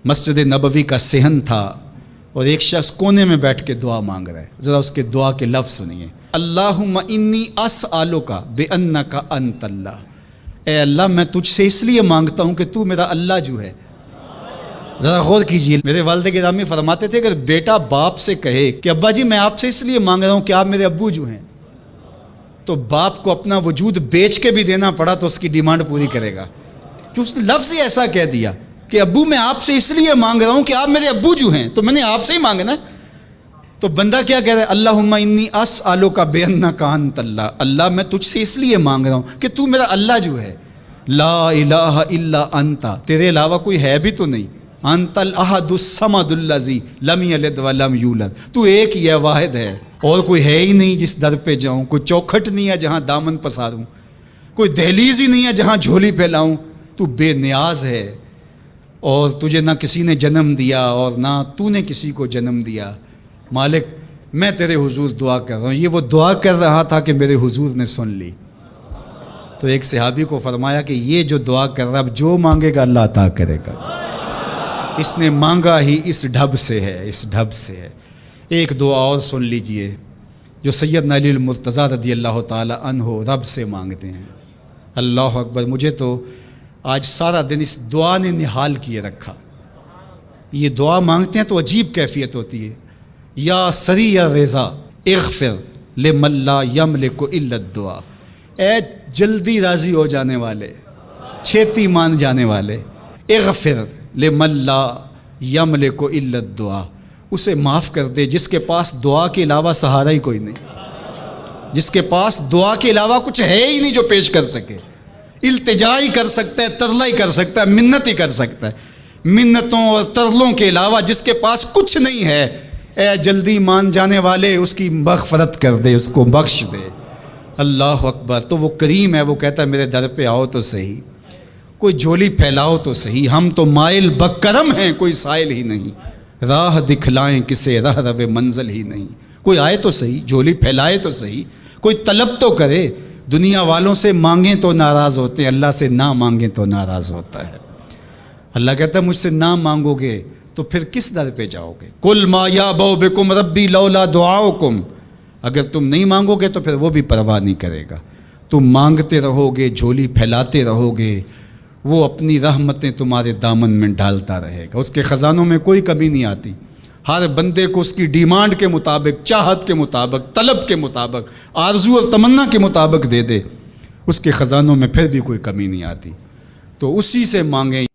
مسجد نبوی کا صحن تھا اور ایک شخص کونے میں بیٹھ کے دعا مانگ رہا ہے. ذرا اس کے دعا کے لفظ سنیے. اللہم انی اسألک بانک انت اللہ. اے اللہ میں تجھ سے اس لیے مانگتا ہوں کہ تو میرا اللہ جو ہے. ذرا غور کیجیے. میرے والد گرامی فرماتے تھے کہ بیٹا باپ سے کہے کہ ابا جی میں آپ سے اس لیے مانگ رہا ہوں کہ آپ میرے ابو جو ہیں، تو باپ کو اپنا وجود بیچ کے بھی دینا پڑا تو اس کی ڈیمانڈ پوری کرے گا. جو اس نے لفظ ہی ایسا کہہ دیا کہ ابو میں آپ سے اس لیے مانگ رہا ہوں کہ آپ میرے ابو جو ہیں، تو میں نے آپ سے ہی مانگنا. تو بندہ کیا کہہ رہا ہے؟ اللہم انی اسألک بانک انت اللہ. اللہ میں تجھ سے اس لیے مانگ رہا ہوں کہ تو میرا اللہ جو ہے. لا الہ الا انت، تیرے علاوہ کوئی ہے بھی تو نہیں. انت الاحد الصمد الذی لم یلد ولم یولد. تو ایک ہی ہے، واحد ہے، اور کوئی ہے ہی نہیں جس در پہ جاؤں. کوئی چوکھٹ نہیں ہے جہاں دامن پساروں، کوئی دہلیز ہی نہیں ہے جہاں جھولی پھیلاؤں. تو بے نیاز ہے اور تجھے نہ کسی نے جنم دیا اور نہ تو نے کسی کو جنم دیا. مالک میں تیرے حضور دعا کر رہا ہوں. یہ وہ دعا کر رہا تھا کہ میرے حضور نے سن لی. تو ایک صحابی کو فرمایا کہ یہ جو دعا کر رہا اب جو مانگے گا اللہ عطا کرے گا. اس نے مانگا ہی اس ڈھب سے ہے، اس ڈھب سے ہے. ایک دعا اور سن لیجئے جو سیدنا علی المرتضیٰ رضی اللہ تعالی عنہ رب سے مانگتے ہیں. اللہ اکبر. مجھے تو آج سارا دن اس دعا نے نحال کیے رکھا. یہ دعا مانگتے ہیں تو عجیب کیفیت ہوتی ہے. یا سریع الرضا اغفر لمن لا یملک الا الدعاء. اے جلدی راضی ہو جانے والے، چھیتی مان جانے والے، اغفر لمن لا یملک الا الدعاء. اسے معاف کر دے جس کے پاس دعا کے علاوہ سہارا ہی کوئی نہیں، جس کے پاس دعا کے علاوہ کچھ ہے ہی نہیں جو پیش کر سکے. التجا ہی کر سکتا ہے، ترلا ہی کر سکتا ہے، منت ہی کر سکتا ہے. منتوں اور ترلوں کے علاوہ جس کے پاس کچھ نہیں ہے، اے جلدی مان جانے والے اس کی مغفرت کر دے، اس کو بخش دے. اللہ اکبر. تو وہ کریم ہے، وہ کہتا ہے میرے در پہ آؤ تو صحیح، کوئی جھولی پھیلاؤ تو صحیح. ہم تو مائل بکرم ہیں، کوئی سائل ہی نہیں. راہ دکھلائیں کسے راہ رو منزل ہی نہیں. کوئی آئے تو صحیح، جھولی پھیلائے تو صحیح، کوئی طلب تو کرے. دنیا والوں سے مانگیں تو ناراض ہوتے ہیں، اللہ سے نہ مانگیں تو ناراض ہوتا ہے. اللہ کہتا ہے مجھ سے نہ مانگو گے تو پھر کس در پہ جاؤ گے؟ قل ما یعبؤ بکم ربی لولا دعاؤکم. اگر تم نہیں مانگو گے تو پھر وہ بھی پرواہ نہیں کرے گا. تم مانگتے رہو گے، جھولی پھیلاتے رہو گے، وہ اپنی رحمتیں تمہارے دامن میں ڈالتا رہے گا. اس کے خزانوں میں کوئی کمی نہیں آتی. ہر بندے کو اس کی ڈیمانڈ کے مطابق، چاہت کے مطابق، طلب کے مطابق، آرزو اور تمنا کے مطابق دے دے. اس کے خزانوں میں پھر بھی کوئی کمی نہیں آتی. تو اسی سے مانگیں.